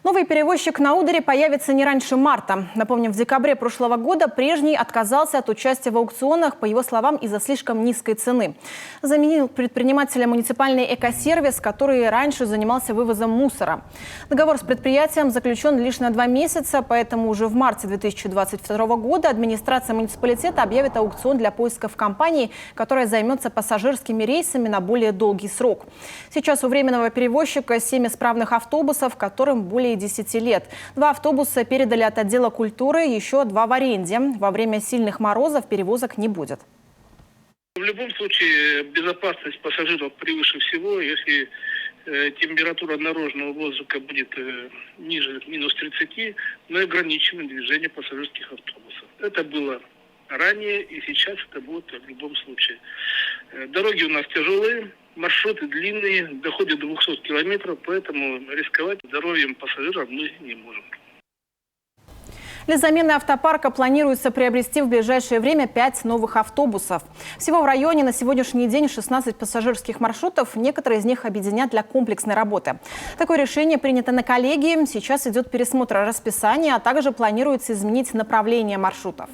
Новый перевозчик на Удере появится не раньше марта. Напомним, в декабре прошлого года прежний отказался от участия в аукционах, по его словам, из-за слишком низкой цены. Заменил предпринимателя муниципальный экосервис, который раньше занимался вывозом мусора. Договор с предприятием заключен лишь на 2 месяца, поэтому уже в марте 2022 года администрация муниципалитета объявит аукцион для поисков компании, которая займется пассажирскими рейсами на более долгий срок. Сейчас у временного перевозчика 7 исправных автобусов, которым более 10 лет. 2 автобуса передали от отдела культуры, еще 2 в аренде. Во время сильных морозов перевозок не будет. В любом случае безопасность пассажиров превыше всего. Если температура наружного воздуха будет ниже минус 30, мы ограничим движение пассажирских автобусов. Это было ранее и сейчас это будет в любом случае. Дороги у нас тяжелые, маршруты длинные, доходят до 200 километров, поэтому рисковать здоровьем пассажиров мы не можем. Для замены автопарка планируется приобрести в ближайшее время 5 новых автобусов. Всего в районе на сегодняшний день 16 пассажирских маршрутов. Некоторые из них объединят для комплексной работы. Такое решение принято на коллегии. Сейчас идет пересмотр расписания, а также планируется изменить направление маршрутов.